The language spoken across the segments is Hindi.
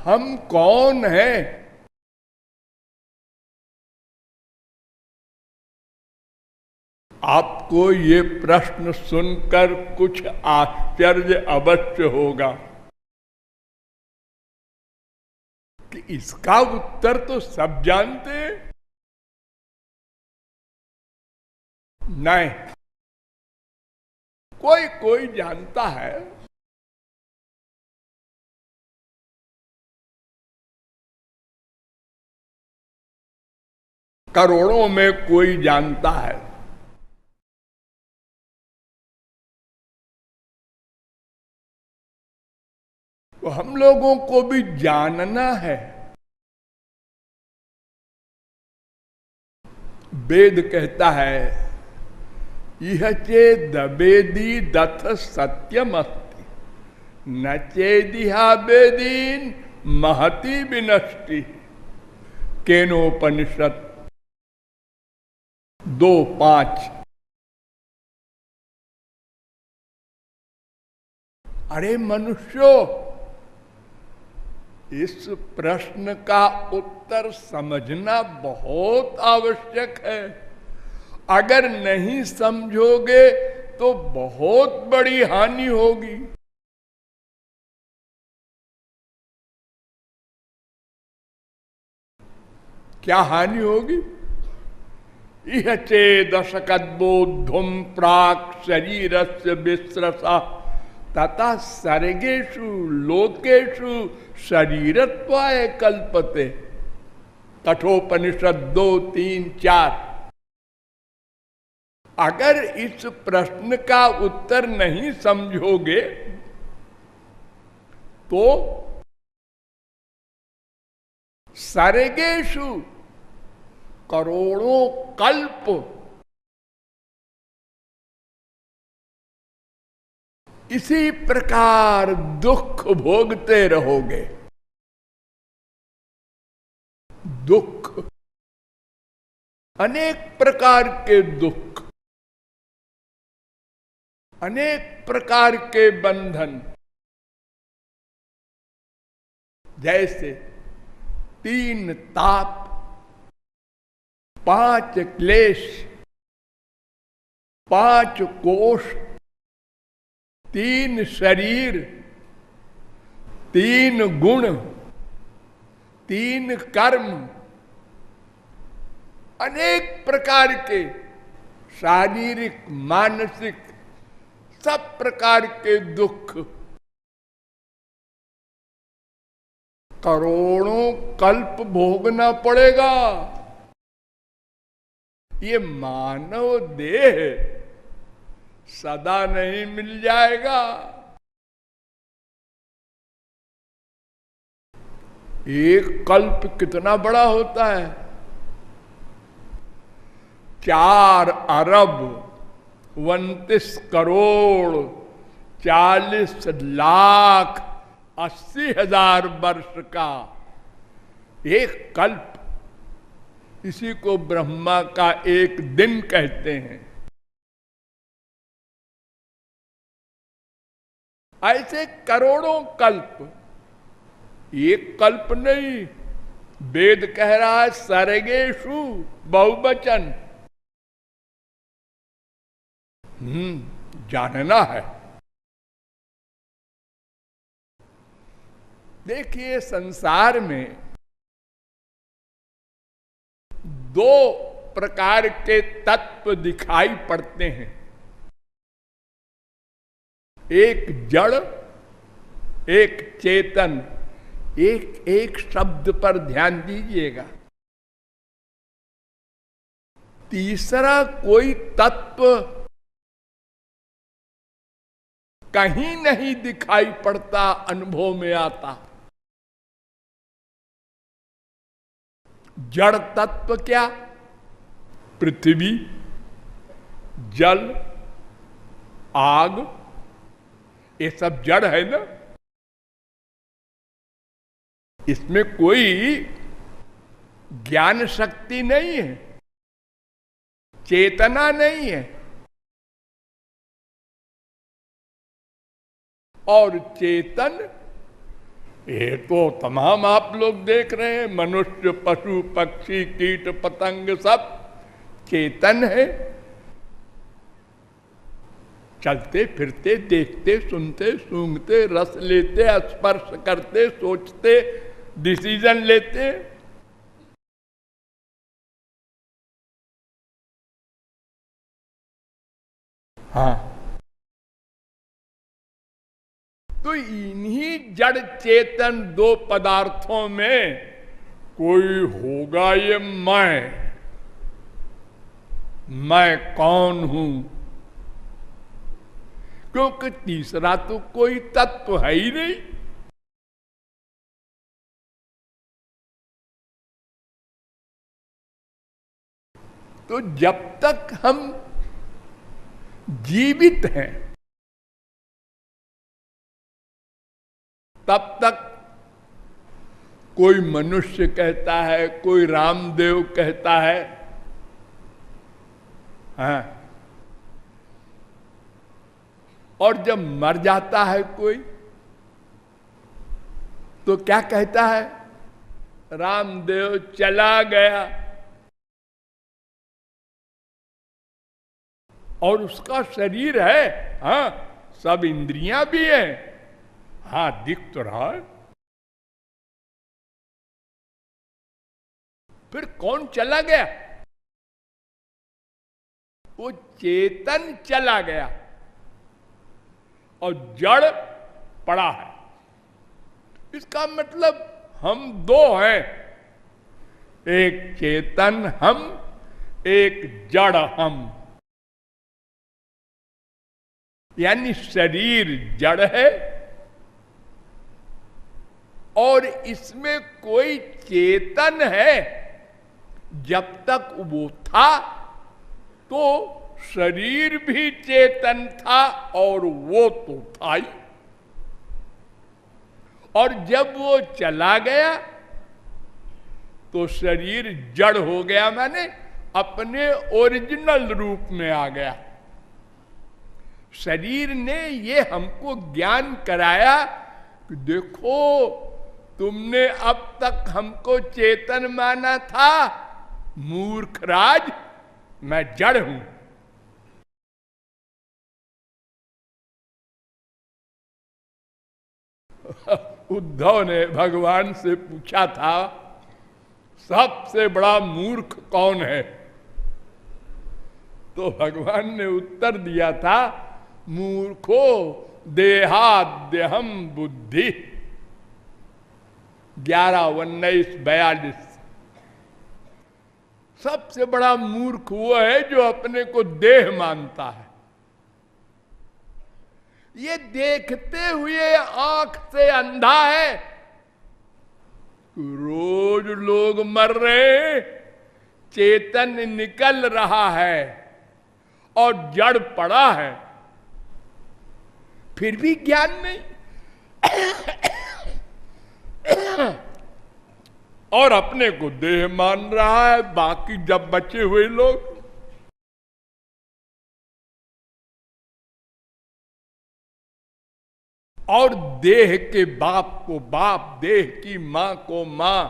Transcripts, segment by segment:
हम कौन हैं? आपको ये प्रश्न सुनकर कुछ आश्चर्य अवश्य होगा कि इसका उत्तर तो सब जानते हैं। नहीं, कोई कोई जानता है। करोड़ों में कोई जानता है। तो हम लोगों को भी जानना है। वेद कहता है यह चेदवेदी दथ सत्यम अस्ति न चेदिहा वेदीन महति विनष्टि। केनोपनिषद 2:5। अरे मनुष्यों, इस प्रश्न का उत्तर समझना बहुत आवश्यक है। अगर नहीं समझोगे तो बहुत बड़ी हानि होगी। क्या हानि होगी? यह चेदशकद्बोद्धुम प्राक् शरीरस्य विस्रसा तथा सर्गेषु लोकेषु शरीरत्वाय कल्पते। कठोपनिषद 2:3-4। अगर इस प्रश्न का उत्तर नहीं समझोगे तो सर्गेषु करोड़ों कल्प इसी प्रकार दुख भोगते रहोगे। दुख, अनेक प्रकार के दुख, अनेक प्रकार के बंधन। जैसे 3 ताप, 5 क्लेश, 5 कोष, 3 शरीर, 3 गुण, 3 कर्म, अनेक प्रकार के शारीरिक मानसिक सब प्रकार के दुख करोड़ों कल्प भोगना पड़ेगा। ये मानव देह सदा नहीं मिल जाएगा। एक कल्प कितना बड़ा होता है? 4 अरब 29 करोड़ 40 लाख 80 हजार वर्ष का एक कल्प। इसी को ब्रह्मा का एक दिन कहते हैं। ऐसे करोड़ों कल्प, एक कल्प नहीं। वेद कह रहा है सर्गेषु, बहुवचन। जानना है। देखिए, संसार में 2 प्रकार के तत्व दिखाई पड़ते हैं। एक जड़, एक चेतन। एक एक शब्द पर ध्यान दीजिएगा। तीसरा कोई तत्व कहीं नहीं दिखाई पड़ता, अनुभव में आता। जड़ तत्व क्या? पृथ्वी, जल, आग, ये सब जड़ है ना। इसमें कोई ज्ञान शक्ति नहीं है, चेतना नहीं है। और चेतन ये तो तमाम आप लोग देख रहे हैं, मनुष्य, पशु, पक्षी, कीट, पतंग सब चेतन है। चलते फिरते, देखते, सुनते, सूंघते, रस लेते, स्पर्श करते, सोचते, डिसीजन लेते। हाँ, तो इन्हीं जड़ चेतन दो पदार्थों में कोई होगा ये मैं कौन हूं, क्योंकि तीसरा तो कोई तत्व है ही नहीं। तो जब तक हम जीवित हैं तब तक कोई मनुष्य कहता है, कोई रामदेव कहता है, हाँ, और जब मर जाता है कोई तो क्या कहता है, रामदेव चला गया। और उसका शरीर है, हाँ, सब इंद्रियां भी हैं, हाँ, दिख तो रहा है। फिर कौन चला गया? वो चेतन चला गया और जड़ पड़ा है। इसका मतलब हम दो हैं, एक चेतन हम, एक जड़ हम। यानी शरीर जड़ है और इसमें कोई चेतन है। जब तक वो था तो शरीर भी चेतन था और वो तो था ही। और जब वो चला गया तो शरीर जड़ हो गया, माने अपने ओरिजिनल रूप में आ गया। शरीर ने ये हमको ज्ञान कराया कि देखो, तुमने अब तक हमको चेतन माना था, मूर्खराज, मैं जड़ हूं। उद्धव ने भगवान से पूछा था, सबसे बड़ा मूर्ख कौन है? तो भगवान ने उत्तर दिया था, मूर्खो देहाद्यहम बुद्धि। 11:19-42। सबसे बड़ा मूर्ख वो है जो अपने को देह मानता है। ये देखते हुए आंख से अंधा है। रोज लोग मर रहे, चेतन निकल रहा है और जड़ पड़ा है, फिर भी ज्ञान नहीं। और अपने को देह मान रहा है। बाकी जब बचे हुए लोग, और देह के बाप को बाप, देह की मां को मां,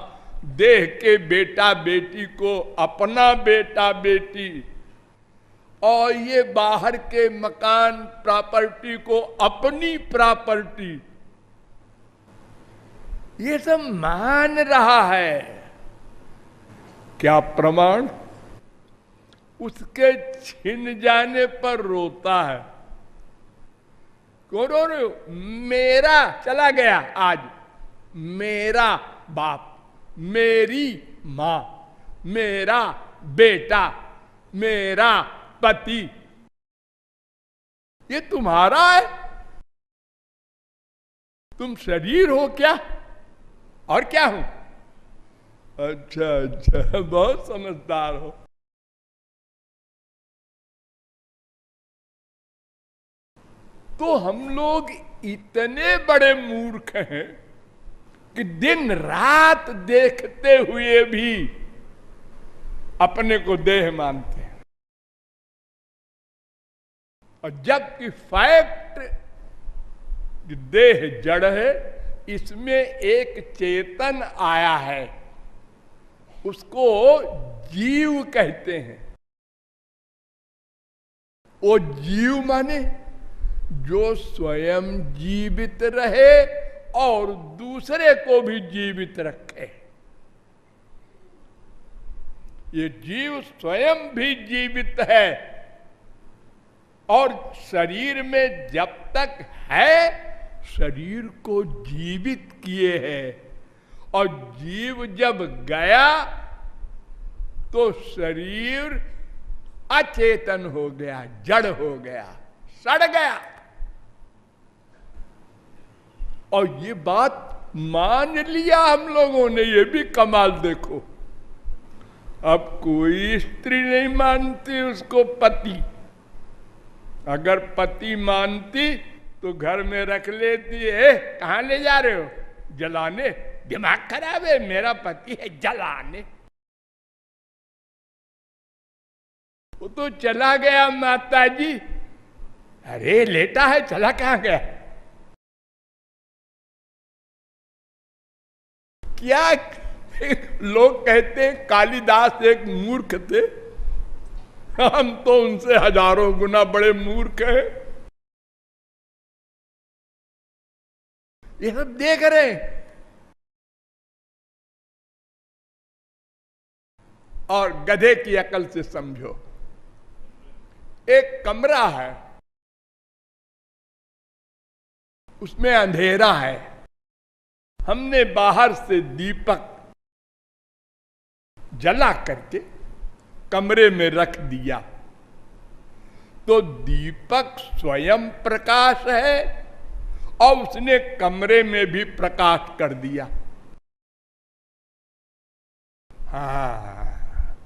देह के बेटा बेटी को अपना बेटा बेटी, और ये बाहर के मकान प्रॉपर्टी को अपनी प्रॉपर्टी, ये सब मान रहा है। क्या प्रमाण? उसके छिन जाने पर रोता है। क्यों रो रहे हो? मेरा चला गया आज, मेरा बाप, मेरी मां, मेरा बेटा, मेरा पति, ये तुम्हारा है? तुम शरीर हो क्या? और क्या हूं? अच्छा अच्छा, बहुत समझदार हो। तो हम लोग इतने बड़े मूर्ख हैं कि दिन रात देखते हुए भी अपने को देह मानते हैं। और जबकि फैक्ट देह जड़ है, इसमें एक चेतन आया है, उसको जीव कहते हैं। वो जीव माने जो स्वयं जीवित रहे और दूसरे को भी जीवित रखे। ये जीव स्वयं भी जीवित है और शरीर में जब तक है शरीर को जीवित किए है, और जीव जब गया तो शरीर अचेतन हो गया, जड़ हो गया, सड़ गया। और ये बात मान लिया हम लोगों ने, ये भी कमाल देखो। अब कोई स्त्री नहीं मानती उसको पति, अगर पति मानती तो घर में रख लेती है। कहां ले जा रहे हो? जलाने। दिमाग खराब है, मेरा पति है, जलाने। वो तो चला गया माता जी। अरे लेटा है, चला कहां गया? क्या लोग कहते हैं कालिदास एक मूर्ख थे, हम तो उनसे हजारों गुना बड़े मूर्ख हैं। ये सब देख रहे हैं। और गधे की अकल से समझो, एक कमरा है, उसमें अंधेरा है, हमने बाहर से दीपक जला करके कमरे में रख दिया, तो दीपक स्वयं प्रकाश है और उसने कमरे में भी प्रकाश कर दिया। हाँ,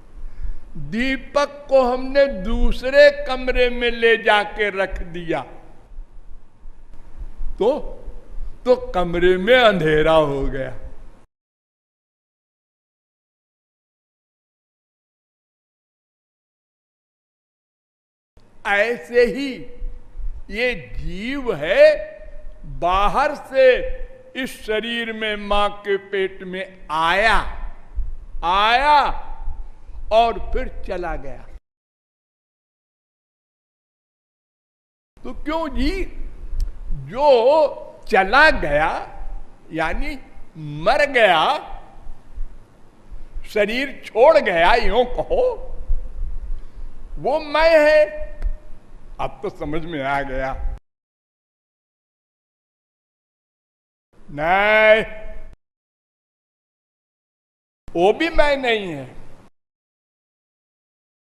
दीपक को हमने दूसरे कमरे में ले जाके रख दिया तो कमरे में अंधेरा हो गया। ऐसे ही ये जीव है, बाहर से इस शरीर में मां के पेट में आया और फिर चला गया। तो क्यों जी? जो चला गया यानी मर गया, शरीर छोड़ गया, यूं कहो, वो मैं है। अब तो समझ में आ गया। नहीं, वो भी मैं नहीं है।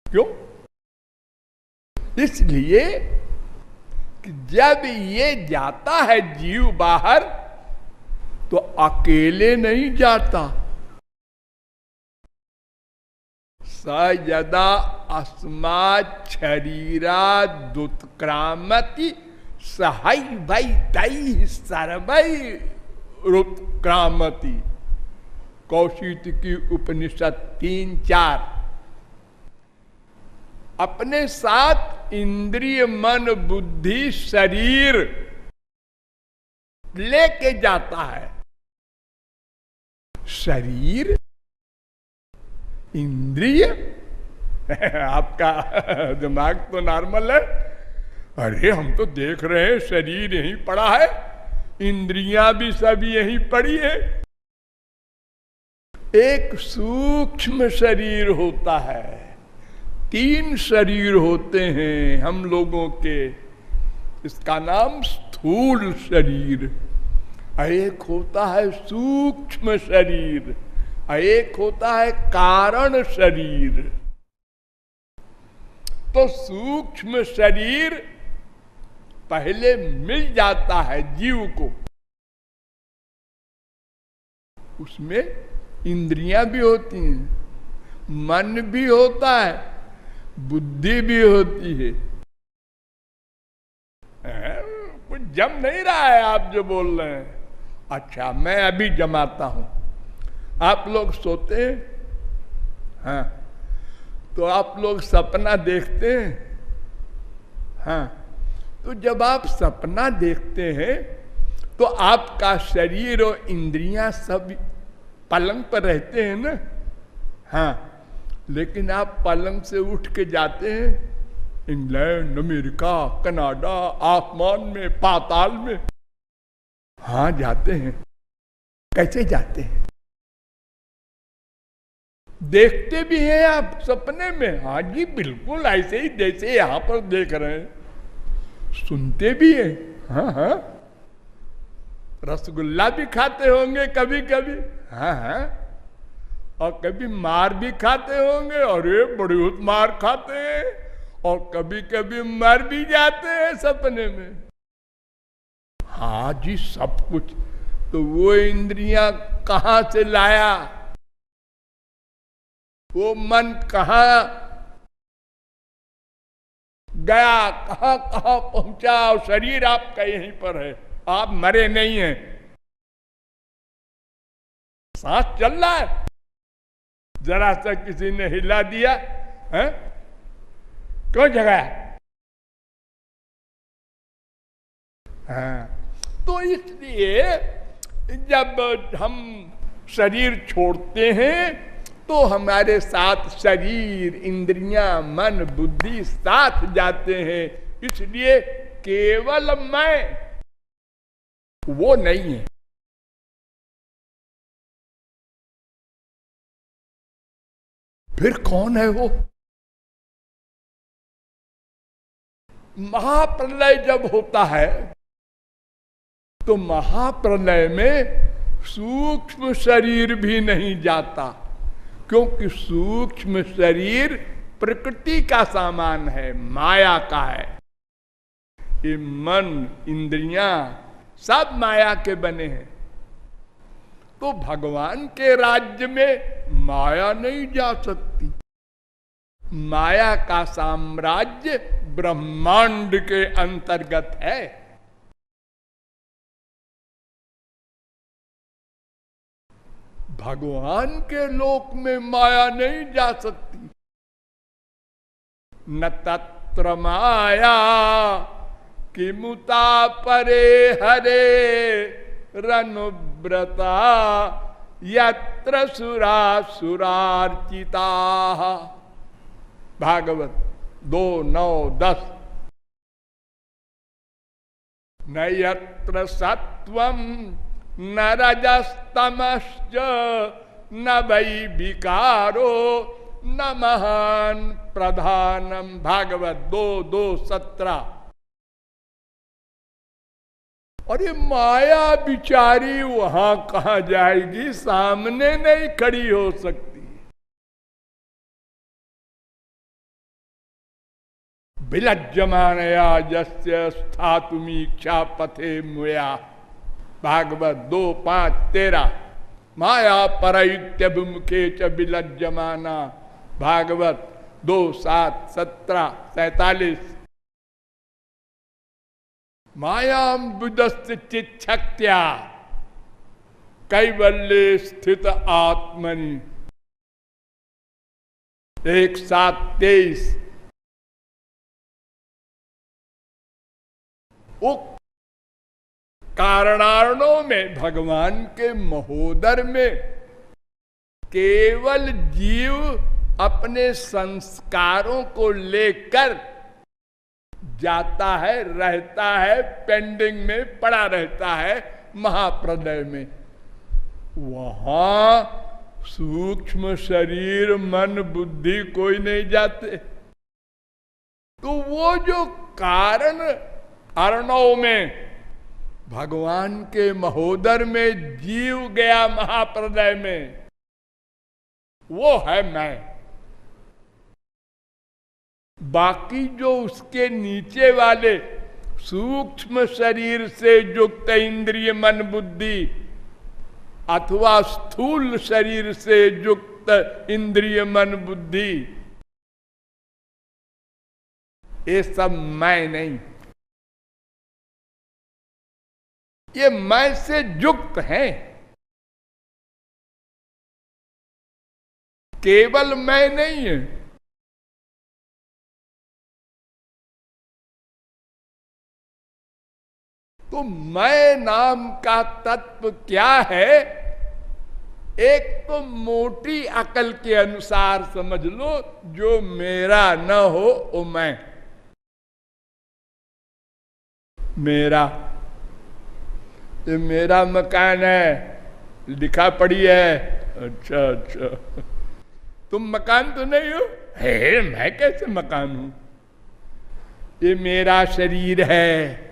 क्यों? इसलिए कि जब ये जाता है जीव बाहर तो अकेले नहीं जाता। सयदा अस्मात् शरीरात् उत्क्रामति सहै वै तैः सर्वैः उत्क्रामति। कौशिकी उपनिषद 3-4। अपने साथ इंद्रिय, मन, बुद्धि, शरीर लेके जाता है। शरीर, इंद्रिय आपका दिमाग तो नॉर्मल है। अरे हम तो देख रहे हैं शरीर यहीं पड़ा है, इंद्रियां भी सब यहीं पड़ी है। एक सूक्ष्म शरीर होता है, 3 शरीर होते हैं हम लोगों के। इसका नाम स्थूल शरीर, एक होता है सूक्ष्म शरीर, एक होता है कारण शरीर। तो सूक्ष्म शरीर पहले मिल जाता है जीव को, उसमें इंद्रियां भी होती हैं, मन भी होता है, बुद्धि भी होती है। कुछ जम नहीं रहा है आप जो बोल रहे हैं। अच्छा, मैं अभी जमाता हूं। आप लोग सोते हैं, हाँ, तो आप लोग सपना देखते हैं। हाँ, तो जब आप सपना देखते हैं तो आपका शरीर और इंद्रियां सब पलंग पर रहते हैं ना। हाँ, लेकिन आप पलंग से उठ के जाते हैं इंग्लैंड, अमेरिका, कनाडा, आसमान में, पाताल में। हाँ जाते हैं। कैसे जाते हैं? देखते भी हैं आप सपने में? हाँ जी, बिल्कुल ऐसे ही जैसे यहां पर देख रहे हैं। सुनते भी हैं। हाँ हाँ, रसगुल्ला भी खाते होंगे कभी कभी। हाँ हाँ, और कभी मार भी खाते होंगे। अरे बहुत मार खाते हैं। और कभी कभी मर भी जाते हैं सपने में। हाँ जी, सब कुछ। तो वो इंद्रियां कहां से लाया? वो मन कहां गया, कहां कहां पहुंचा? और शरीर आपका यहीं पर है, आप मरे नहीं हैं। सांस चल रहा है। जरा सा किसी ने हिला दिया है, क्यों जगाया? हाँ, तो इसलिए जब हम शरीर छोड़ते हैं तो हमारे साथ शरीर, इंद्रियां, मन, बुद्धि साथ जाते हैं। इसलिए केवल मैं वो नहीं है। फिर कौन है वो? महाप्रलय जब होता है तो महाप्रलय में सूक्ष्म शरीर भी नहीं जाता, क्योंकि सूक्ष्म शरीर प्रकृति का सामान है, माया का है। ये मन, इंद्रियां सब माया के बने हैं। तो भगवान के राज्य में माया नहीं जा सकती। माया का साम्राज्य ब्रह्मांड के अंतर्गत है। भगवान के लोक में माया नहीं जा सकती। न तत्र माया किमुता परे हरे रनुव्रता यत्र सुरा सुरार्चिता। भागवत 2:9-10। न यत्र सत्वं न रजस्तमश्च न वै विकारो न महान प्रधानम। भागवत 2:17। और ये माया बिचारी वहां कहां जाएगी? सामने नहीं खड़ी हो सकती। विलज्जमानया जस्य स्थातुमीक्षा पथे मुया। भागवत 2:5-13। माया परैत्यभिमुखे च विलज्जमाना। भागवत 2:7-17-47। मायाम बुदस्त चिच्छक्त्या कैवल्ये स्थित आत्मनि। 1:7-23। वो कारणार्णों में, भगवान के महोदर में केवल जीव अपने संस्कारों को लेकर जाता है, रहता है, पेंडिंग में पड़ा रहता है। महाप्रलय में वहां सूक्ष्म शरीर, मन, बुद्धि कोई नहीं जाते। तो वो जो कारण अर्णव में, भगवान के महोदर में जीव गया महाप्रलय में, वो है मैं। बाकी जो उसके नीचे वाले सूक्ष्म शरीर से युक्त इंद्रिय, मन, बुद्धि, अथवा स्थूल शरीर से युक्त इंद्रिय, मन, बुद्धि, ये सब मैं नहीं। ये मैं से युक्त है। केवल मैं नहीं है। तो मैं नाम का तत्व क्या है? एक तो मोटी अकल के अनुसार समझ लो, जो मेरा न हो वो मैं। मेरा, ये मेरा मकान है, लिखा पड़ी है। अच्छा अच्छा, तुम मकान तो नहीं हो? है, मैं कैसे मकान हूं? ये मेरा शरीर है।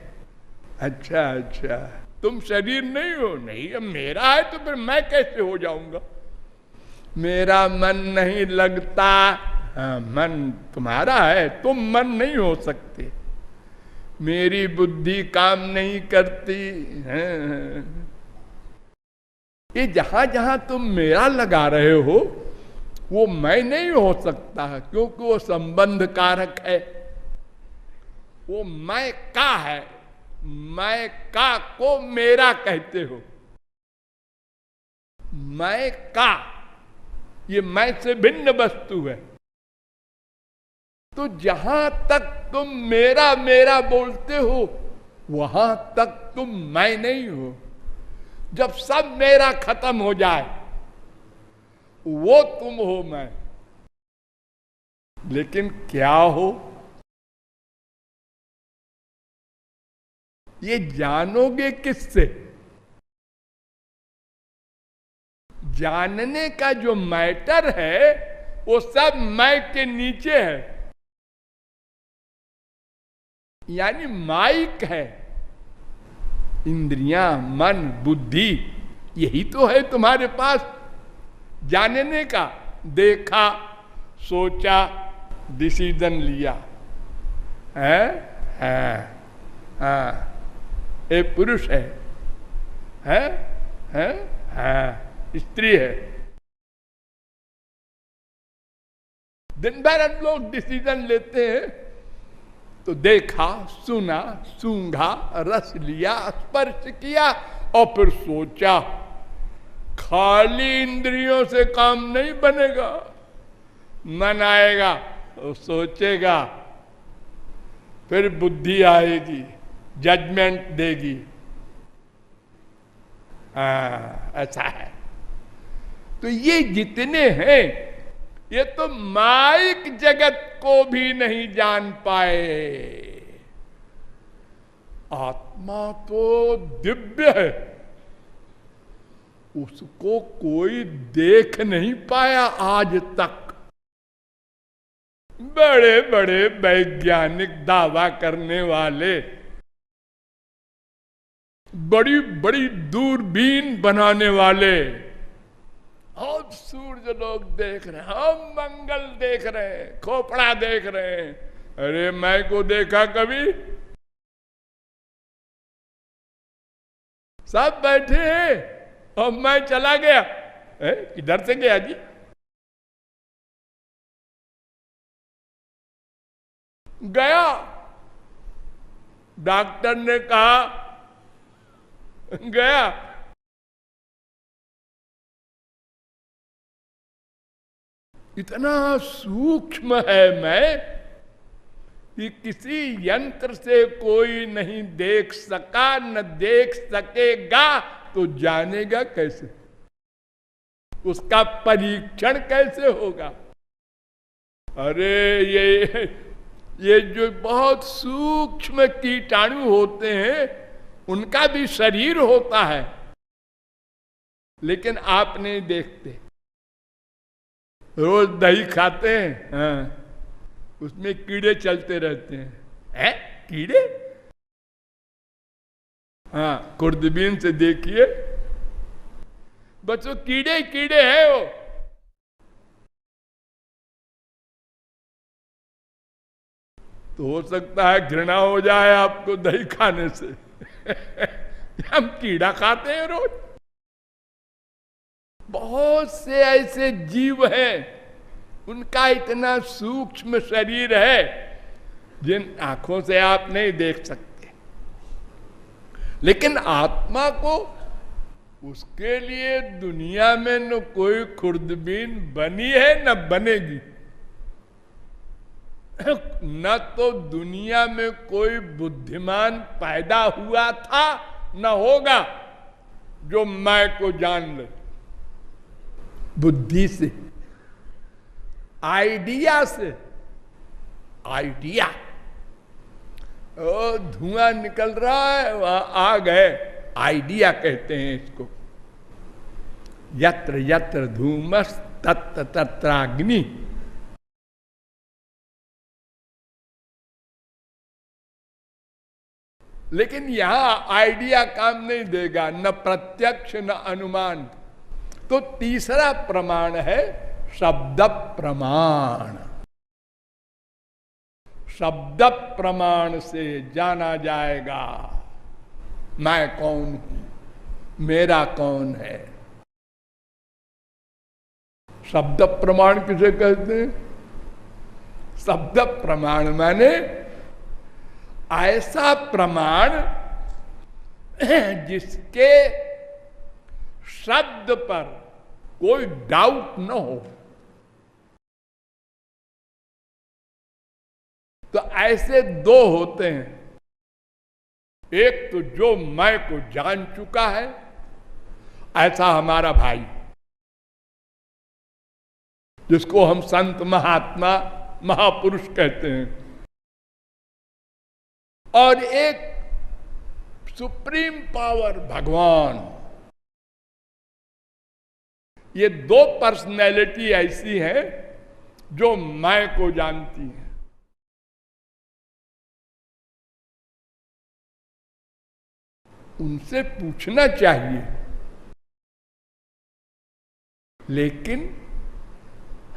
अच्छा अच्छा, तुम शरीर नहीं हो? नहीं, अब मेरा है तो फिर मैं कैसे हो जाऊंगा? मेरा मन नहीं लगता। हाँ, मन तुम्हारा है, तुम मन नहीं हो सकते। मेरी बुद्धि काम नहीं करती है। ये जहां जहां तुम मेरा लगा रहे हो वो मैं नहीं हो सकता, क्योंकि वो संबंध कारक है। वो मैं का है, मैं का को मेरा कहते हो। मैं का, ये मैं से भिन्न वस्तु है। तो जहां तक तुम मेरा मेरा बोलते हो वहां तक तुम मैं नहीं हो। जब सब मेरा खत्म हो जाए वो तुम हो मैं। लेकिन क्या हो ये जानोगे किससे? जानने का जो मैटर है वो सब मैं के नीचे है, यानी माइक है। इंद्रियां, मन, बुद्धि, यही तो है तुम्हारे पास जानने का। देखा, सोचा, डिसीजन लिया है। हाँ, ये पुरुष है, है? स्त्री है। दिन भर हम लोग डिसीजन लेते हैं, तो देखा, सुना, सूंघा, रस लिया, स्पर्श किया और फिर सोचा। खाली इंद्रियों से काम नहीं बनेगा। मन आएगा तो सोचेगा, फिर बुद्धि आएगी, जजमेंट देगी। ऐसा है। तो ये जितने हैं ये तो माइक जगत को भी नहीं जान पाए। आत्मा तो दिव्य है, उसको कोई देख नहीं पाया आज तक। बड़े बड़े वैज्ञानिक दावा करने वाले, बड़ी बड़ी दूरबीन बनाने वाले, हम सूरज लोग देख रहे हैं, हम मंगल देख रहे हैं, खोपड़ा देख रहे हैं। अरे मैं को देखा कभी? सब बैठे हैं और मैं चला गया। किधर से गया जी? गया, डॉक्टर ने कहा गया। इतना सूक्ष्म है मैं कि किसी यंत्र से कोई नहीं देख सका, न देख सकेगा, तो जानेगा कैसे? उसका परीक्षण कैसे होगा? अरे ये जो बहुत सूक्ष्म कीटाणु होते हैं उनका भी शरीर होता है, लेकिन आप नहीं देखते। रोज दही खाते हैं, उसमें कीड़े चलते रहते हैं। कीड़े? हाँ, खुर्दबीन से देखिए, बच्चों कीड़े कीड़े हैं वो। तो हो सकता है घृणा हो जाए आपको दही खाने से। हम कीड़ा खाते हैं रोज। बहुत से ऐसे जीव हैं, उनका इतना सूक्ष्म शरीर है जिन आंखों से आप नहीं देख सकते। लेकिन आत्मा को, उसके लिए दुनिया में न कोई खुर्दबीन बनी है न बनेगी। न तो दुनिया में कोई बुद्धिमान पैदा हुआ था न होगा जो मैं को जान ले बुद्धि से, आइडिया से। आइडिया, ओ धुआं निकल रहा है, वहां आग है, आइडिया कहते हैं इसको। यत्र यत्र धूमस तत्र तत्राग्नि। लेकिन यहां आइडिया काम नहीं देगा, न प्रत्यक्ष न अनुमान। तो तीसरा प्रमाण है शब्द प्रमाण। शब्द प्रमाण से जाना जाएगा मैं कौन हूं, मेरा कौन है। शब्द प्रमाण किसे कहते हैं? शब्द प्रमाण माने ऐसा प्रमाण जिसके शब्द पर कोई डाउट न हो। तो ऐसे दो होते हैं, एक तो जो मैं को जान चुका है, ऐसा हमारा भाई जिसको हम संत महात्मा महापुरुष कहते हैं, और एक सुप्रीम पावर भगवान। ये दो पर्सनैलिटी ऐसी है जो मैं को जानती है। उनसे पूछना चाहिए, लेकिन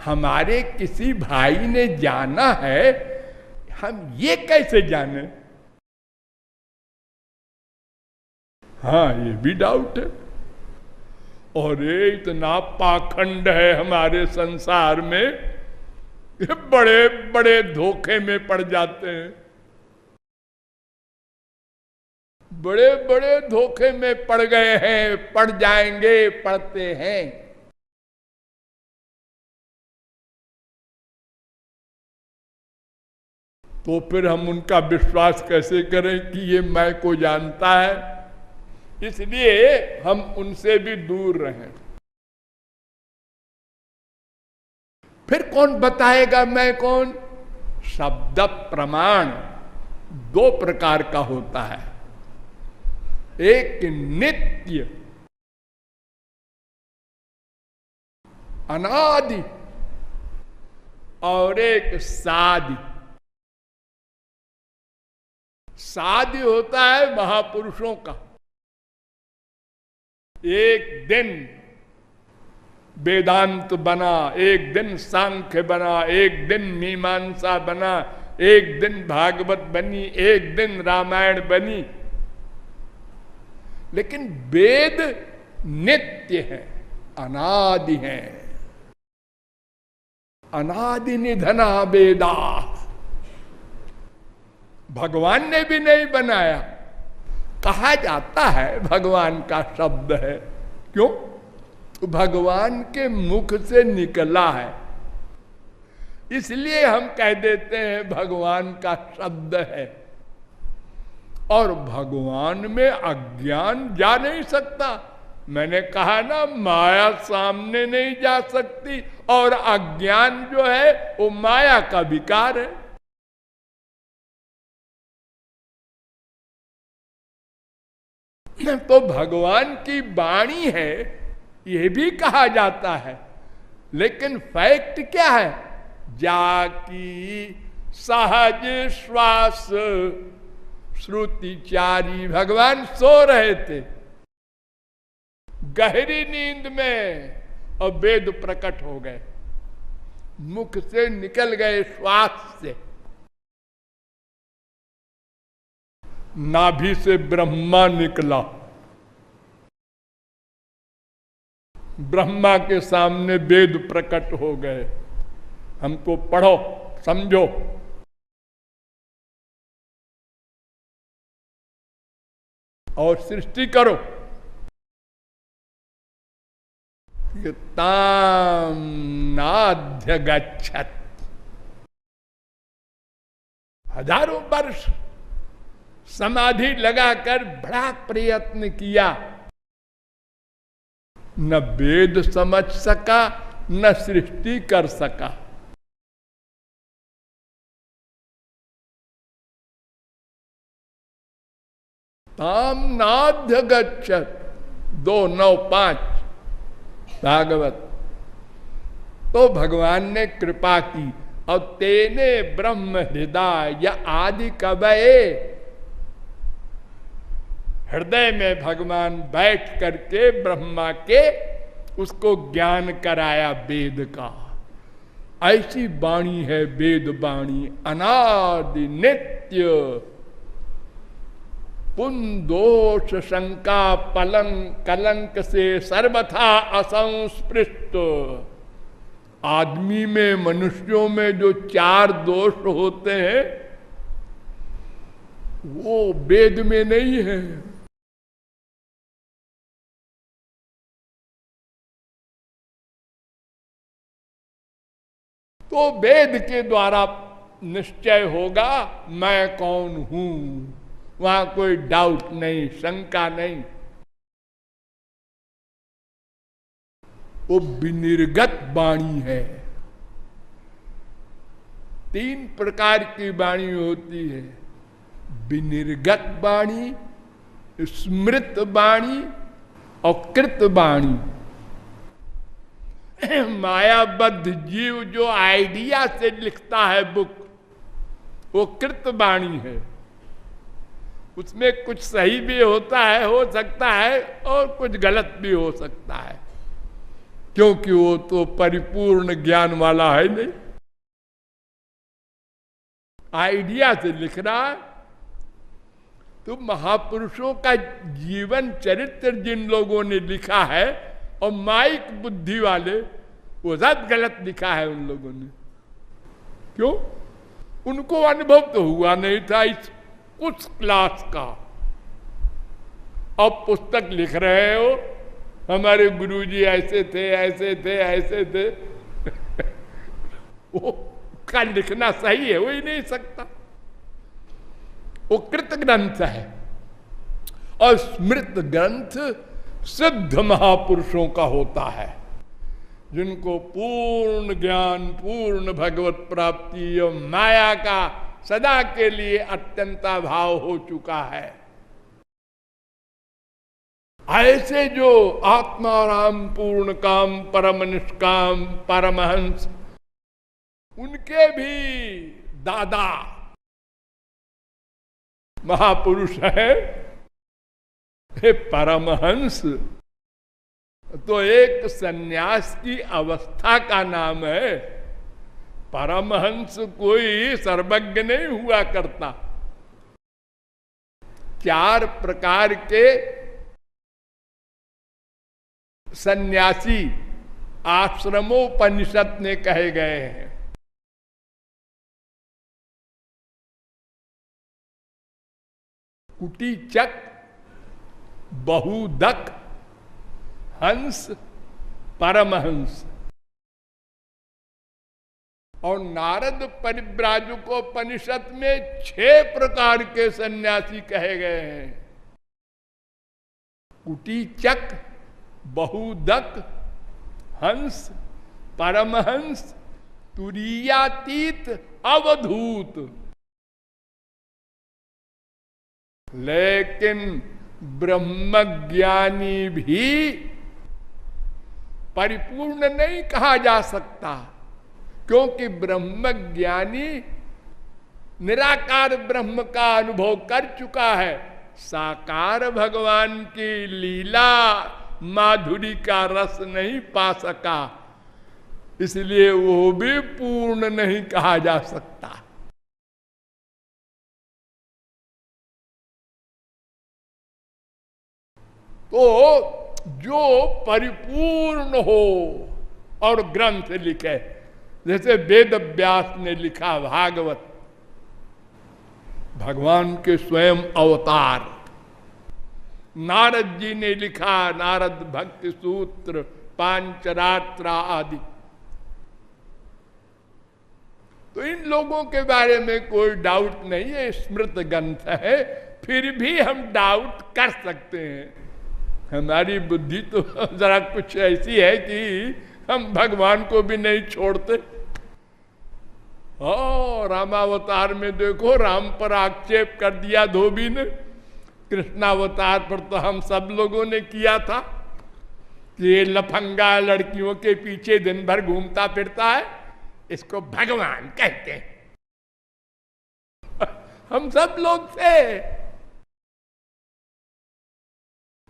हमारे किसी भाई ने जाना है, हम ये कैसे जाने? हाँ, ये भी डाउट है। और ये इतना पाखंड है हमारे संसार में, ये बड़े बड़े धोखे में पड़ जाते हैं, बड़े बड़े धोखे में पड़ गए हैं, पड़ जाएंगे, पड़ते हैं। तो फिर हम उनका विश्वास कैसे करें कि ये मैं को जानता है? इसलिए हम उनसे भी दूर रहें। फिर कौन बताएगा मैं कौन? शब्द प्रमाण दो प्रकार का होता है, एक नित्य अनादि और एक सादि। सादि होता है महापुरुषों का। एक दिन वेदांत बना, एक दिन सांख्य बना, एक दिन मीमांसा बना, एक दिन भागवत बनी, एक दिन रामायण बनी। लेकिन वेद नित्य है, अनादि है। अनादि निधना वेदा। भगवान ने भी नहीं बनाया, कहा जाता है भगवान का शब्द है। क्यों? भगवान के मुख से निकला है, इसलिए हम कह देते हैं भगवान का शब्द है। और भगवान में अज्ञान जा नहीं सकता। मैंने कहा ना, माया सामने नहीं जा सकती, और अज्ञान जो है वो माया का विकार है। तो भगवान की वाणी है, यह भी कहा जाता है। लेकिन फैक्ट क्या है? जाकी सहज श्वास श्रुतिचारी। भगवान सो रहे थे गहरी नींद में, और वेद प्रकट हो गए, मुख से निकल गए श्वास से। नाभि से ब्रह्मा निकला, ब्रह्मा के सामने वेद प्रकट हो गए। हमको पढ़ो, समझो। और सृष्टि करो। ताम नाध्य गच्छत। हजारों वर्ष समाधि लगाकर बड़ा प्रयत्न किया, न वेद समझ सका न सृष्टि कर सका। ताम नाध्य गच्छत 2:9-5 भागवत। तो भगवान ने कृपा की और तेने ब्रह्म हृदय आदि कवये, हृदय में भगवान बैठ करके ब्रह्मा के उसको ज्ञान कराया वेद का। ऐसी वाणी है वेद वाणी, अनादि नित्य, पुंदोष शंका पलंक कलंक से सर्वथा असंस्पृष्ट। आदमी में, मनुष्यों में जो 4 दोष होते हैं वो वेद में नहीं है। तो वेद के द्वारा निश्चय होगा मैं कौन हूं, वहां कोई डाउट नहीं, शंका नहीं। वो विनिर्गत वाणी है। 3 प्रकार की वाणी होती है, विनिर्गत वाणी, स्मृत वाणी और कृत वाणी। मायाबद्ध जीव जो आइडिया से लिखता है बुक, वो कृत वाणी है। उसमें कुछ सही भी होता है, हो सकता है, और कुछ गलत भी हो सकता है, क्योंकि वो तो परिपूर्ण ज्ञान वाला है नहीं। आइडिया से लिख रहा है। तो महापुरुषों का जीवन चरित्र जिन लोगों ने लिखा है, और माइक बुद्धि वाले, वो सब गलत लिखा है उन लोगों ने। क्यों? उनको अनुभव तो हुआ नहीं था इस उस क्लास का। अब पुस्तक लिख रहे हो, हमारे गुरुजी ऐसे थे, ऐसे थे, ऐसे थे। वो का लिखना सही है, हो ही नहीं सकता। वो कृत ग्रंथ है। और स्मृत ग्रंथ सिद्ध महापुरुषों का होता है, जिनको पूर्ण ज्ञान, पूर्ण भगवत प्राप्ति और माया का सदा के लिए अत्यंता भाव हो चुका है। ऐसे जो आत्माराम पूर्ण काम परम निष्काम परमहंस, उनके भी दादा महापुरुष है परमहंस। तो एक सन्यास की अवस्था का नाम है। परमहंस कोई सर्वज्ञ नहीं हुआ करता। 4 प्रकार के सन्यासी आश्रमोपनिषद ने कहे गए हैं। कुटीचक, बहुदक, हंस, परमहंस। और नारद परिव्राजकोपनिषद में 6 प्रकार के सन्यासी कहे गए हैं। कुटीचक, बहुदक, हंस, परमहंस, तुरीयातीत, अवधूत। लेकिन ब्रह्मज्ञानी भी परिपूर्ण नहीं कहा जा सकता, क्योंकि ब्रह्मज्ञानी निराकार ब्रह्म का अनुभव कर चुका है। साकार भगवान की लीला माधुरी का रस नहीं पा सका, इसलिए वो भी पूर्ण नहीं कहा जा सकता। तो जो परिपूर्ण हो और ग्रंथ लिखे, जैसे वेद व्यास ने लिखा भागवत, भगवान के स्वयं अवतार। नारद जी ने लिखा नारद भक्ति सूत्र, पांचरात्र आदि। तो इन लोगों के बारे में कोई डाउट नहीं है, स्मृत ग्रंथ है, फिर भी हम डाउट कर सकते हैं। हमारी बुद्धि तो जरा कुछ ऐसी है कि हम भगवान को भी नहीं छोड़ते। रामावतार में देखो, राम पर आक्षेप कर दिया धोबी ने, कृष्णावतार पर तो हम सब लोगों ने किया था कि ये लफंगा लड़कियों के पीछे दिन भर घूमता फिरता है, इसको भगवान कहते हैं। हम सब लोग थे,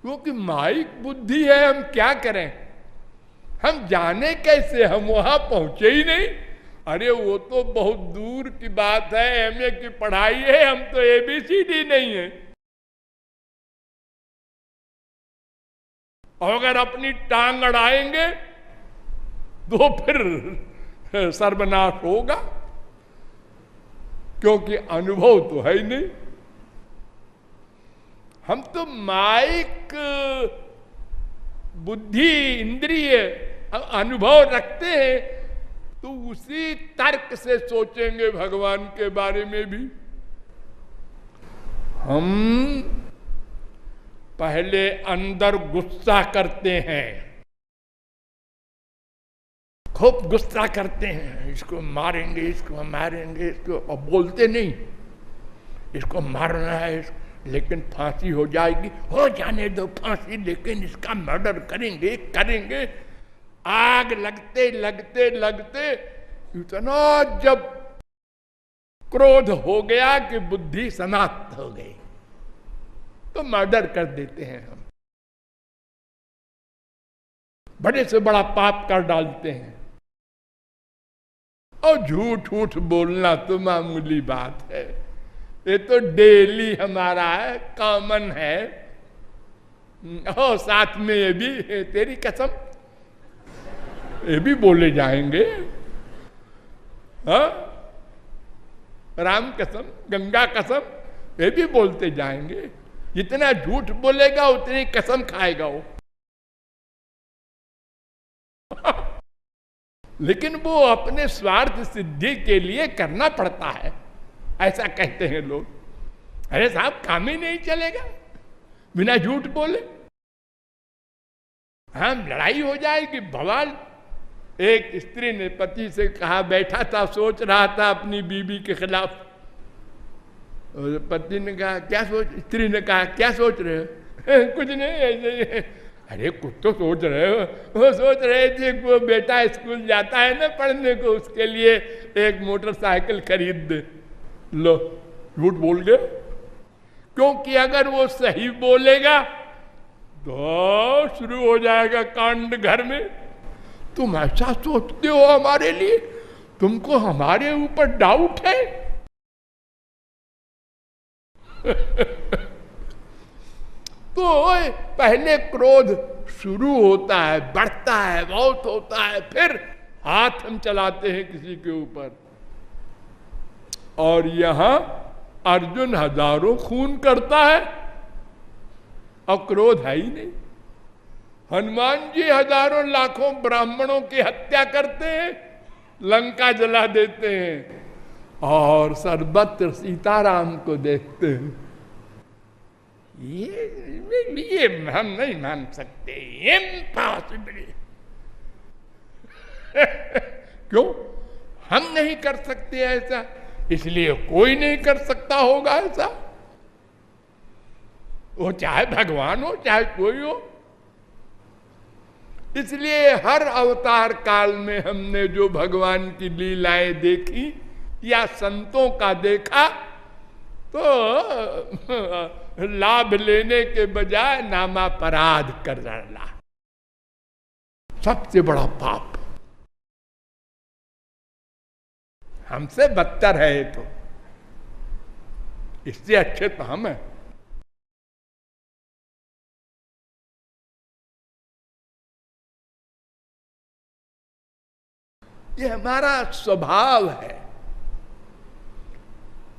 क्योंकि माइक बुद्धि है, हम क्या करें, हम जाने कैसे, हम वहां पहुंचे ही नहीं। अरे वो तो बहुत दूर की बात है, एमए की पढ़ाई है, हम तो एबीसीडी नहीं है। और अगर अपनी टांग अड़ाएंगे तो फिर सर्वनाश होगा, क्योंकि अनुभव तो है ही नहीं। हम तो माइक बुद्धि इंद्रिय अनुभव रखते हैं, तो उसी तर्क से सोचेंगे भगवान के बारे में भी। हम पहले अंदर गुस्सा करते हैं, खूब गुस्सा करते हैं, इसको मारेंगे, इसको मारेंगे, इसको, और बोलते नहीं इसको मारना है, लेकिन फांसी हो जाएगी, हो जाने दो फांसी, लेकिन इसका मर्डर करेंगे करेंगे। आग लगते लगते लगते इतना जब क्रोध हो गया कि बुद्धि समाप्त हो गई, तो मर्डर कर देते हैं हम, बड़े से बड़ा पाप कर डालते हैं। और झूठ झूठ बोलना तो मामूली बात है, ये तो डेली हमारा है, कॉमन है। और साथ में ये भी, तेरी कसम, ये भी बोले जाएंगे। हाँ, राम कसम, गंगा कसम, ये भी बोलते जाएंगे। जितना झूठ बोलेगा उतनी कसम खाएगा वो। लेकिन वो अपने स्वार्थ सिद्धि के लिए करना पड़ता है, ऐसा कहते हैं लोग। अरे साहब, काम ही नहीं चलेगा बिना झूठ बोले। हाँ, लड़ाई हो जाएगी, बवाल। एक स्त्री ने पति से कहा, बैठा था सोच रहा था अपनी बीवी के खिलाफ, और पति ने कहा क्या सोच, स्त्री ने कहा क्या सोच रहे हो? कुछ नहीं, ऐसे। अरे कुछ तो सोच रहे हो? वो सोच रहे थे वो बेटा स्कूल जाता है ना पढ़ने को, उसके लिए एक मोटरसाइकिल खरीद दे। लो, झूठ बोल गए, क्योंकि अगर वो सही बोलेगा तो शुरू हो जाएगा कांड घर में। तुम ऐसा सोचते हो हमारे लिए, तुमको हमारे ऊपर डाउट है? तो पहले क्रोध शुरू होता है, बढ़ता है, बहुत होता है, फिर हाथ हम चलाते हैं किसी के ऊपर। और यहां अर्जुन हजारों खून करता है और क्रोध है ही नहीं। हनुमान जी हजारों लाखों ब्राह्मणों की हत्या करते हैं, लंका जला देते हैं, और सर्वत्र सीताराम को देखते हैं। ये हम नहीं मान सकते, इम्पॉसिबल। क्यों हम नहीं कर सकते ऐसा? इसलिए कोई नहीं कर सकता होगा ऐसा, वो चाहे भगवान हो चाहे कोई हो। इसलिए हर अवतार काल में हमने जो भगवान की लीलाएं देखी या संतों का देखा, तो लाभ लेने के बजाय नामापराध कर डाला, सबसे बड़ा पाप। हमसे बदतर है ये तो, इससे अच्छे तो हम हैं। ये हमारा स्वभाव है,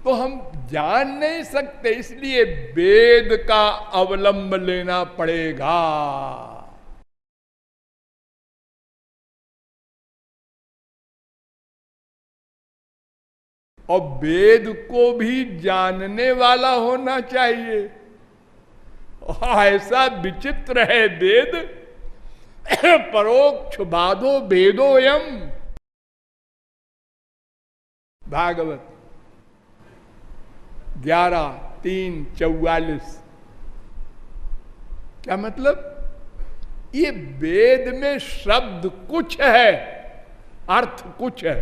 तो हम जान नहीं सकते, इसलिए वेद का अवलंब लेना पड़ेगा। और वेद को भी जानने वाला होना चाहिए। ऐसा विचित्र है वेद, परोक्ष बाधो वेदोयम। भागवत 11:3-44। क्या मतलब? ये वेद में शब्द कुछ है, अर्थ कुछ है।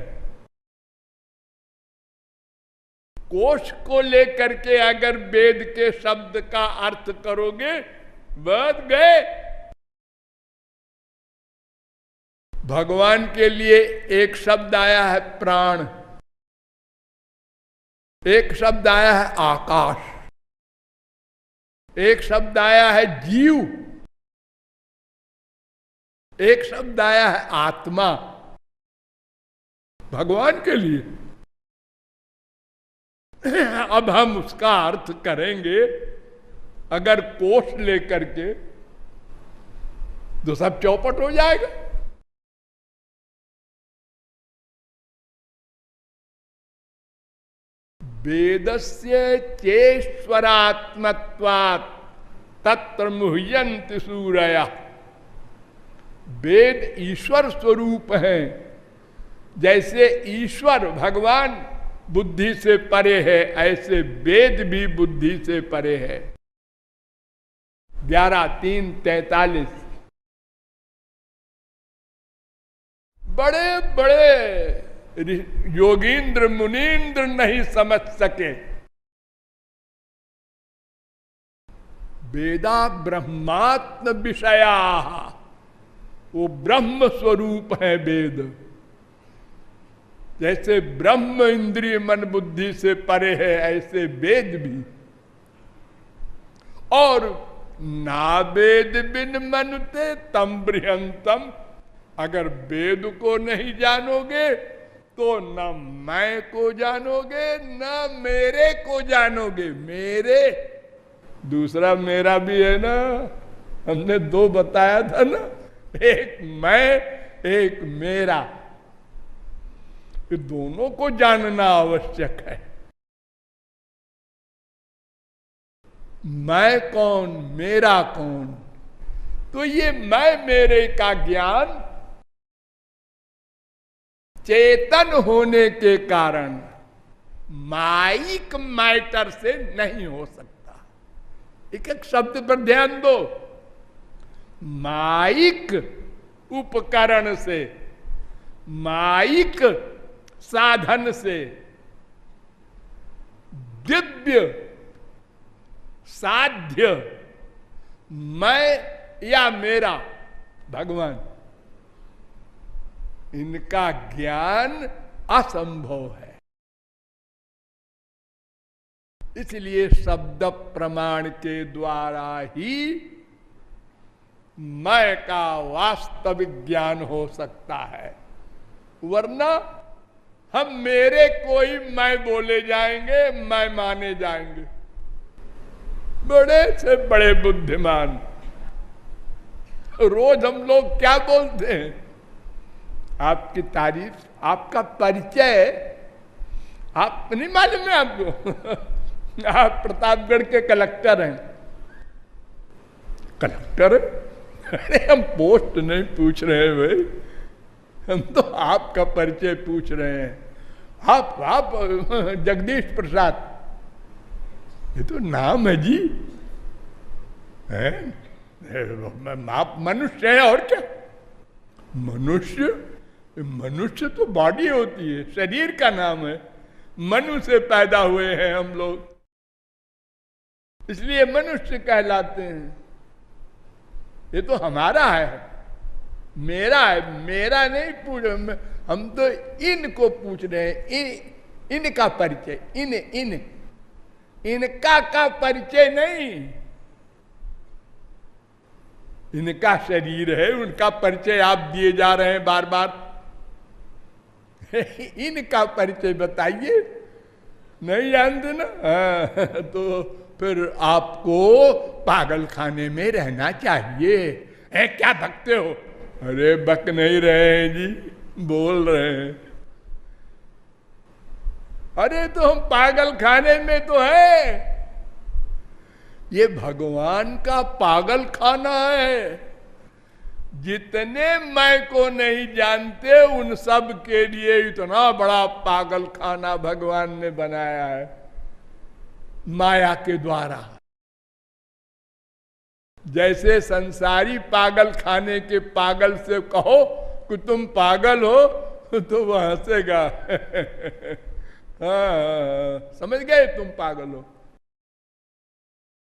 कोश को लेकर के अगर वेद के शब्द का अर्थ करोगे, बच गए। भगवान के लिए एक शब्द आया है प्राण, एक शब्द आया है आकाश, एक शब्द आया है जीव, एक शब्द आया है आत्मा। भगवान के लिए अब हम उसका अर्थ करेंगे अगर कोश लेकर के, तो सब चौपट हो जाएगा। वेदस्य चेश्वरात्मत्वात् तत्र मुह्यन्ति सूरया। वेद ईश्वर स्वरूप है, जैसे ईश्वर भगवान बुद्धि से परे है, ऐसे वेद भी बुद्धि से परे है। 11:3-43। बड़े बड़े योगींद्र मुनींद्र नहीं समझ सके। वेदा ब्रह्मात्म विषया, वो ब्रह्म स्वरूप है वेद। जैसे ब्रह्म इंद्रिय मन बुद्धि से परे है, ऐसे वेद भी। और ना वेद बिन मनुते तम बृहंतम। अगर वेद को नहीं जानोगे तो न मैं को जानोगे, न मेरे को जानोगे। मेरे, दूसरा मेरा भी है ना, हमने दो बताया था ना, एक मैं, एक मेरा। ये दोनों को जानना आवश्यक है। मैं कौन, मेरा कौन? तो ये मैं मेरे का ज्ञान चेतन होने के कारण माइक मैटर से नहीं हो सकता। एक एक शब्द पर ध्यान दो। माइक उपकरण से, माइक साधन से, दिव्य साध्य मैं या मेरा भगवान, इनका ज्ञान असंभव है। इसलिए शब्द प्रमाण के द्वारा ही मैं का वास्तविक ज्ञान हो सकता है। वरना हम मेरे कोई मैं बोले जाएंगे, मैं माने जाएंगे। बड़े से बड़े बुद्धिमान रोज हम लोग क्या बोलते हैं? आपकी तारीफ, आपका परिचय, आप नहीं मालूम है आपको? आप प्रतापगढ़ के कलेक्टर हैं। कलेक्टर? अरे हम पोस्ट नहीं पूछ रहे हैं भाई, हम तो आपका परिचय पूछ रहे हैं। आप जगदीश प्रसाद, ये तो नाम है जी, है? आप मनुष्य हैं और क्या? मनुष्य तो बॉडी होती है, शरीर का नाम है। मनु से पैदा हुए हैं हम लोग, इसलिए मनुष्य कहलाते हैं। ये तो हमारा है, मेरा है। मेरा नहीं पूछ, हम तो इनको पूछ रहे हैं। इनका परिचय, इनका का परिचय नहीं। इनका शरीर है, उनका परिचय आप दिए जा रहे हैं बार बार। इनका परिचय बताइए, नहीं जानते ना? तो फिर आपको पागल खाने में रहना चाहिए। क्या बकते हो? अरे बक नहीं रहे हैं जी, बोल रहे हैं। अरे तो हम पागल खाने में तो है। ये भगवान का पागल खाना है। जितने मैं को नहीं जानते उन सब के लिए इतना बड़ा पागल खाना भगवान ने बनाया है माया के द्वारा। जैसे संसारी पागल खाने के पागल से कहो कि तुम पागल हो तो वह हंसेगा। हाँ, समझ गए तुम पागल हो,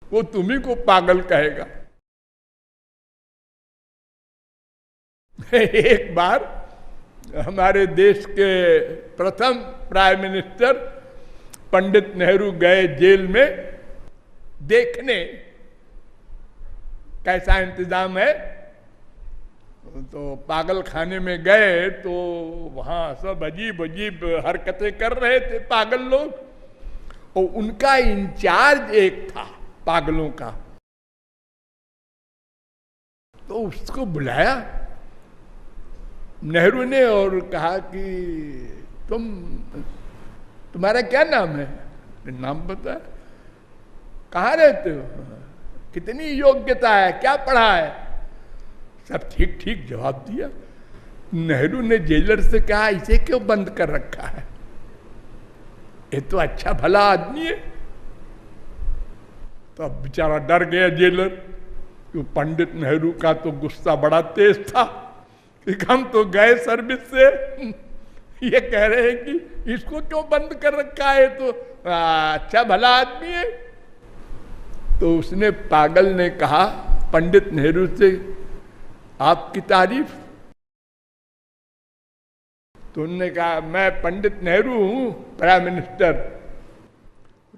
वो तुम्ही को पागल कहेगा। एक बार हमारे देश के प्रथम प्राइम मिनिस्टर पंडित नेहरू गए जेल में देखने कैसा इंतजाम है। तो पागल खाने में गए तो वहां सब अजीब अजीब हरकतें कर रहे थे पागल लोग, और उनका इंचार्ज एक था पागलों का। तो उसको बुलाया नेहरू ने और कहा कि तुम्हारा क्या नाम है? नाम बता। कहाँ रहते हो? कितनी योग्यता है? क्या पढ़ा है? सब ठीक ठीक जवाब दिया। नेहरू ने जेलर से कहा इसे क्यों बंद कर रखा है? ये तो अच्छा भला आदमी है। तो अब बेचारा डर गया जेलर। तो पंडित नेहरू का तो गुस्सा बड़ा तेज था कि हम तो गए सर्विस से, ये कह रहे हैं कि इसको क्यों बंद कर रखा है, तो अच्छा भला आदमी है। तो उसने पागल ने कहा पंडित नेहरू से आपकी तारीफ। तो उन्होंने कहा मैं पंडित नेहरू हूं प्राइम मिनिस्टर।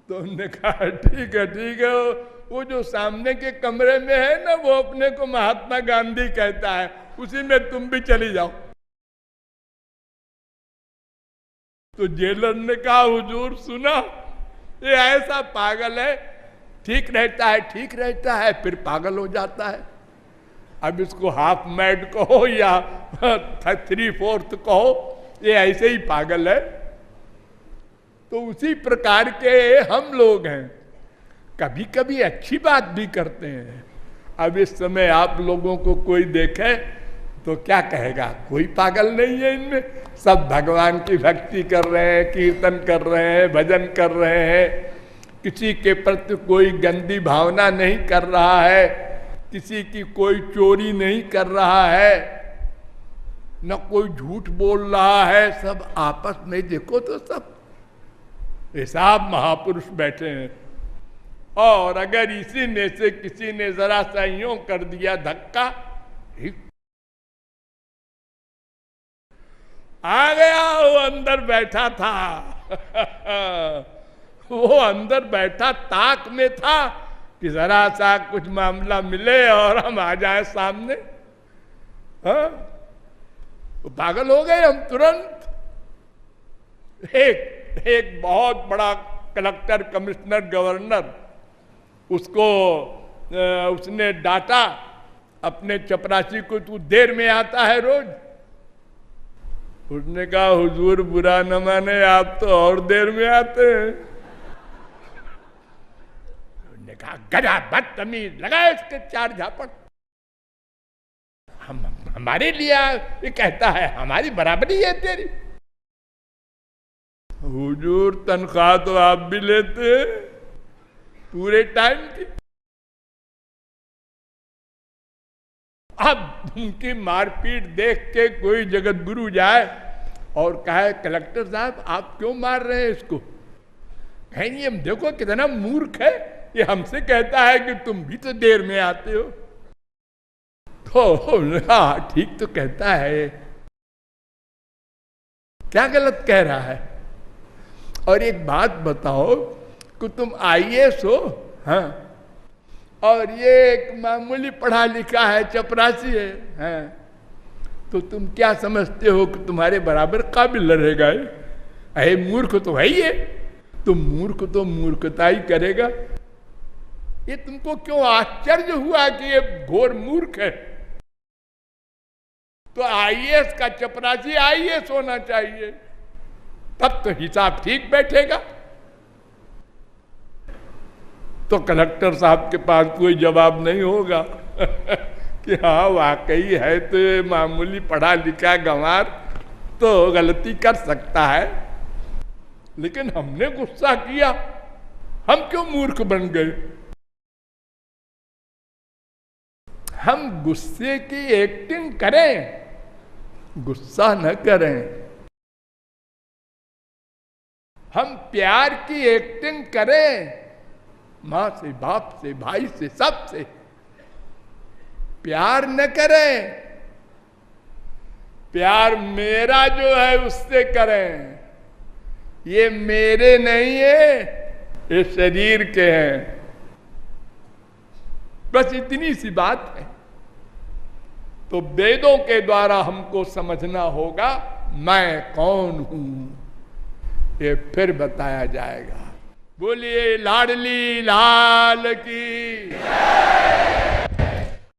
तो उन्होंने कहा ठीक है ठीक है, वो जो सामने के कमरे में है ना वो अपने को महात्मा गांधी कहता है, उसी में तुम भी चली जाओ। तो जेलर ने कहा हुजूर सुना, ये ऐसा पागल है, ठीक रहता है फिर पागल हो जाता है। अब इसको हाफ मैड कहो या 3/4 कहो, ये ऐसे ही पागल है। तो उसी प्रकार के हम लोग हैं, कभी कभी अच्छी बात भी करते हैं। अब इस समय आप लोगों को कोई देखे तो क्या कहेगा? कोई पागल नहीं है इनमें, सब भगवान की भक्ति कर रहे हैं, कीर्तन कर रहे हैं, भजन कर रहे हैं, किसी के प्रति कोई गंदी भावना नहीं कर रहा है, किसी की कोई चोरी नहीं कर रहा है, न कोई झूठ बोल रहा है। सब आपस में देखो तो सब हिसाब महापुरुष बैठे हैं। और अगर इसी में से किसी ने जरा सा यूं कर दिया धक्का, आ गया वो अंदर बैठा था। वो अंदर बैठा ताक में था कि जरा सा कुछ मामला मिले और हम आ जाए सामने। हाँ? तो पागल हो गए हम तुरंत। एक बहुत बड़ा कलेक्टर, कमिश्नर, गवर्नर, उसको उसने डांटा अपने चपरासी को, तू देर में आता है रोज। उसने कहा हुजूर बुरा न माने, आप तो और देर में आते हैं। उसने कहा गधा बदतमीज, लगा इसके 4 झापड़। हमारे लिए ये कहता है हमारी बराबरी है तेरी। हुजूर तनख्वाह तो आप भी लेते हैं पूरे टाइम की। अब उनकी मारपीट देख के कोई जगत गुरु जाए और कहे कलेक्टर साहब आप क्यों मार रहे हैं इसको? कहेंगे हम देखो कितना मूर्ख है, ये हमसे कहता है कि तुम भी तो देर में आते हो। तो हाँ ठीक तो कहता है, क्या गलत कह रहा है? और एक बात बताओ कि तुम IAS हो, हाँ, और ये एक मामूली पढ़ा लिखा है, चपरासी है, हाँ, तो तुम क्या समझते हो कि तुम्हारे बराबर काबिल रहेगा? अरे मूर्ख तो है ही है, तुम मूर्ख तो मूर्खता ही करेगा। ये तुमको क्यों आश्चर्य हुआ कि ये घोर मूर्ख है? तो IAS का चपरासी IAS होना चाहिए। तब तो हिसाब ठीक बैठेगा। तो कलेक्टर साहब के पास कोई जवाब नहीं होगा कि हाँ वाकई है तो ये मामूली पढ़ा लिखा गंवार तो गलती कर सकता है, लेकिन हमने गुस्सा किया, हम क्यों मूर्ख बन गए? हम गुस्से की एक्टिंग करें, गुस्सा न करें। हम प्यार की एक्टिंग करें, मां से, बाप से, भाई से, सब से। प्यार न करें, प्यार मेरा जो है उससे करें। ये मेरे नहीं है, ये शरीर के हैं। बस इतनी सी बात है। तो वेदों के द्वारा हमको समझना होगा मैं कौन हूं, ये फिर बताया जाएगा। बोलिए लाडली लाल की।